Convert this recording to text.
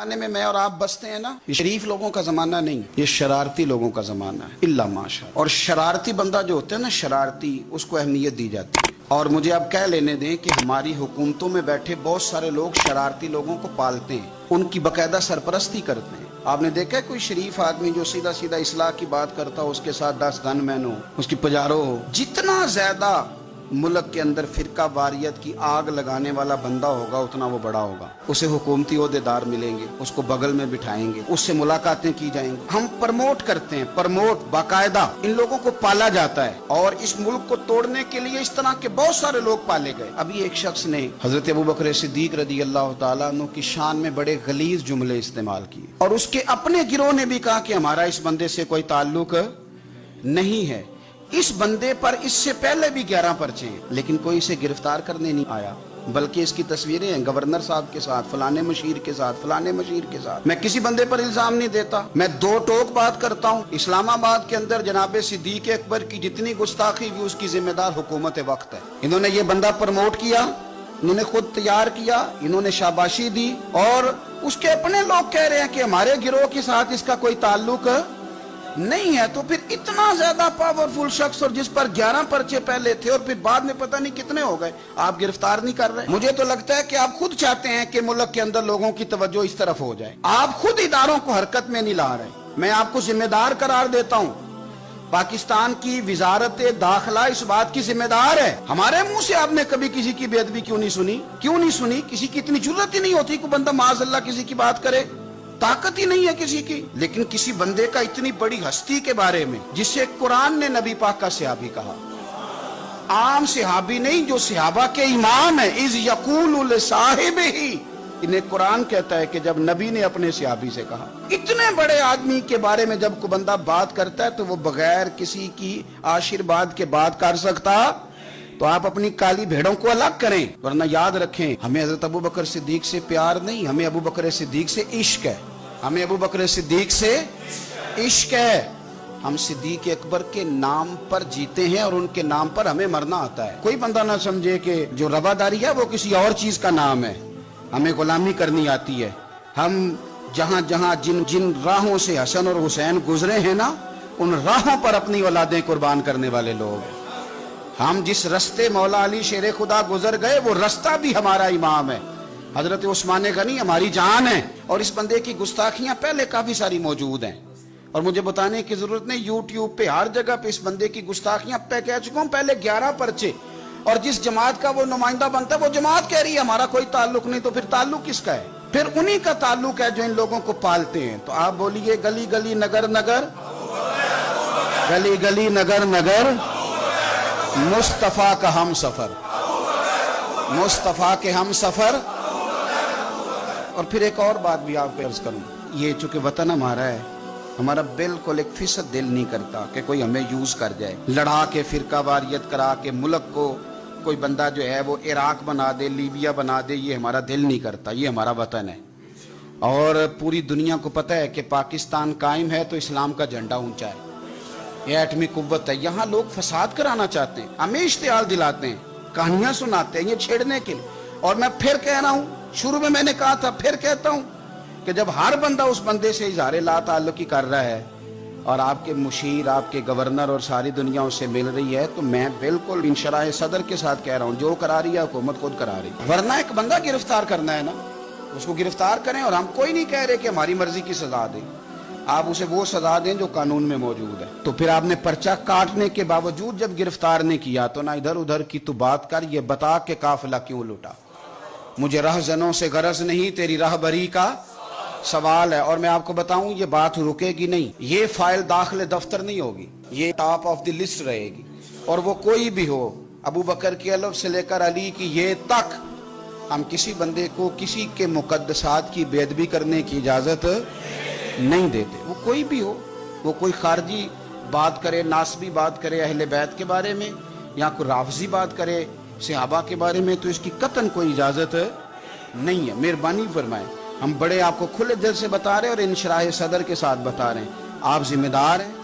زمانے میں اور آپ بستے ہیں نا، یہ شریف لوگوں کا زمانہ نہیں، یہ شرارتی لوگوں کا زمانہ ہے، الا ماشاء۔ اور شرارتی بندہ جو ہوتا ہے نا، شرارتی، اس کو اہمیت دی جاتی ہے۔ اور مجھے اب کہہ لینے دیں کہ ہماری حکومتوں میں بیٹھے بہت سارے لوگ شرارتی لوگوں کو پالتے ہیں، ان کی باقاعدہ سرپرستی کرتے ہیں۔ آپ نے دیکھا ہے کوئی شریف آدمی جو سیدھا سیدھا اصلاح کی بات کرتا ہو، اس کے ساتھ 10 گن مین ہو، اس کی پجارو ہو؟ جتنا زیادہ ملک کے اندر فرقہ واریت کی آگ لگانے والا بندہ ہوگا اتنا وہ بڑا ہوگا، اسے حکومتی عہدیدار ملیں گے، اس کو بغل میں بٹھائیں گے، اس سے ملاقاتیں کی جائیں گی۔ ہم پرموٹ کرتے ہیں، پرموٹ باقاعدہ ان لوگوں کو پالا جاتا ہے، اور اس ملک کو توڑنے کے لیے اس طرح کے بہت سارے لوگ پالے گئے۔ ابھی ایک شخص نے حضرت ابوبکر صدیق رضی اللہ تعالیٰ عنہ کی شان میں بڑے غلیظ جملے استعمال کیے، اور اس کے اپنے گروہ نے بھی کہا کہ ہمارا اس بندے سے کوئی تعلق نہیں ہے۔ اس بندے پر اس سے پہلے بھی 11 پرچے ہیں، لیکن کوئی اسے گرفتار کرنے نہیں آیا، بلکہ اس کی تصویریں ہیں گورنر صاحب کے ساتھ، فلانے مشیر کے ساتھ، فلانے مشیر کے ساتھ۔ میں کسی بندے پر الزام نہیں دیتا، میں دو ٹوک بات کرتا ہوں۔ اسلام آباد کے اندر جناب صدیق اکبر کی جتنی گستاخی ہوئی، اس کی ذمہ دار حکومت وقت ہے۔ انہوں نے یہ بندہ پروموٹ کیا، انہوں نے خود تیار کیا، انہوں نے شاباشی دی، اور اس کے اپنے لوگ کہہ رہے ہیں کہ ہمارے گروہ کے ساتھ اس کا کوئی تعلق نہیں ہے۔ تو پھر اتنا زیادہ پاورفل شخص، اور جس پر 11 پرچے پہلے تھے اور پھر بعد میں پتہ نہیں کتنے ہو گئے، آپ گرفتار نہیں کر رہے۔ مجھے تو لگتا ہے کہ آپ خود چاہتے ہیں کہ ملک کے اندر لوگوں کی توجہ اس طرف ہو جائے، آپ خود اداروں کو حرکت میں نہیں لا رہے۔ میں آپ کو ذمہ دار قرار دیتا ہوں، پاکستان کی وزارت داخلہ اس بات کی ذمہ دار ہے۔ ہمارے منہ سے آپ نے کبھی کسی کی بے ادبی کیوں نہیں سنی؟ کسی کی اتنی ضرورت ہی نہیں ہوتی کہ بندہ معاذ اللہ کسی کی بات کرے، طاقت ہی نہیں ہے کسی کی۔ لیکن کسی بندے کا اتنی بڑی ہستی کے بارے میں، جسے قرآن نے نبی پاک کا صحابی کہا، عام صحابی نہیں، جو صحابہ کے امام ہیں، اذ یقول لصاحبہ، انہیں قرآن کہتا ہے کہ جب نبی نے اپنے صحابی سے کہا۔ اتنے بڑے آدمی کے بارے میں جب کوئی بندہ بات کرتا ہے تو وہ بغیر کسی کی آشیرواد کے بات کر سکتا؟ تو آپ اپنی کالی بھیڑوں کو الگ کریں، ورنہ یاد رکھیں ہمیں حضرت ابوبکر صدیق سے پیار نہیں، ہمیں ابوبکر صدیق سے عشق ہے، ہمیں ابوبکر صدیق سے عشق ہے۔ ہم صدیق اکبر کے نام پر جیتے ہیں اور ان کے نام پر ہمیں مرنا آتا ہے۔ کوئی بندہ نہ سمجھے کہ جو رواداری ہے وہ کسی اور چیز کا نام ہے، ہمیں غلامی کرنی آتی ہے۔ ہم جہاں جہاں جن راہوں سے حسن اور حسین گزرے ہیں نا، ان راہوں پر اپنی اولادیں قربان کرنے والے لوگ ہیں۔ ہم جس رستے مولا علی شیر خدا گزر گئے، وہ رستہ بھی ہمارا امام ہے۔ حضرت عثمان غنی ہماری جان ہے، اور اس بندے کی گستاخیاں پہلے کافی ساری موجود ہیں، اور مجھے بتانے کی ضرورت نہیں، یوٹیوب پہ ہر جگہ پہ اس بندے کی گستاخیاں پہ کہہ چکا ہوں، پہلے 11 پرچے، اور جس جماعت کا وہ نمائندہ بنتا ہے وہ جماعت کہہ رہی ہے ہمارا کوئی تعلق نہیں، تو پھر تعلق کس کا ہے؟ پھر انہی کا تعلق ہے جو ان لوگوں کو پالتے ہیں۔ تو آپ بولیے گلی گلی نگر نگر، گلی گلی نگر نگر، مصطفیٰ کا ہم سفر، مصطفیٰ کے ہم سفر۔ اور پھر ایک اور بات بھی آپ کو عرض کروں، یہ چونکہ وطن ہمارا ہے، ہمارا بالکل 1% دل نہیں کرتا کہ کوئی ہمیں یوز کر جائے، لڑا کے فرقہ واریت کرا کے ملک کو کوئی بندہ جو ہے وہ عراق بنا دے، لیبیا بنا دے، یہ ہمارا دل نہیں کرتا۔ یہ ہمارا وطن ہے، اور پوری دنیا کو پتہ ہے کہ پاکستان قائم ہے تو اسلام کا جھنڈا اونچا ہے، یہ ایٹمی قوت ہے۔ یہاں لوگ فساد کرانا چاہتے ہیں، ہمیں اشتعال دلاتے ہیں، کہانیاں سناتے ہیں، یہ چھیڑنے کے لیے۔ اور میں پھر کہہ رہا ہوں، شروع میں نے کہا تھا، پھر کہتا ہوں کہ جب ہر بندہ اس بندے سے اظہار لا تعلقی کر رہا ہے، اور آپ کے مشیر، آپ کے گورنر اور ساری دنیا اس سے مل رہی ہے، تو میں بالکل انشراح صدر کے ساتھ کہہ رہا ہوں، جو کرا رہی ہے حکومت خود کرا رہی ہے۔ ورنہ ایک بندہ گرفتار کرنا ہے نا، اس کو گرفتار کریں، اور ہم کوئی نہیں کہہ رہے کہ ہماری مرضی کی سزا دیں، آپ اسے وہ سزا دیں جو قانون میں موجود ہے۔ تو پھر آپ نے پرچہ کاٹنے کے باوجود جب گرفتار نہیں کیا تو نہ ادھر ادھر کی تو بات کر، یہ بتا کہ قافلہ کیوں لوٹا۔ مجھے رہزنوں سے غرض نہیں، تیری راہبری کا سوال ہے۔ اور میں آپ کو بتاؤں، یہ بات رکے گی نہیں، یہ فائل داخل دفتر نہیں ہوگی، یہ ٹاپ آف دی لسٹ رہے گی، اور وہ کوئی بھی ہو، ابو بکر کی الف سے لے کر علی کی یہ تک، ہم کسی بندے کو کسی کے مقدسات کی بے ادبی کرنے کی اجازت نہیں دیتے، وہ کوئی بھی ہو، وہ کوئی خارجی بات کرے، ناسبی بات کرے اہل بیت کے بارے میں، یا کوئی رافضی بات کرے صحابہ کے بارے میں، تو اس کی قطعاً کوئی اجازت نہیں ہے۔ مہربانی فرمائیں، ہم بڑے آپ کو کھلے دل سے بتا رہے ہیں اور انشراح صدر کے ساتھ بتا رہے ہیں، آپ ذمہ دار ہیں،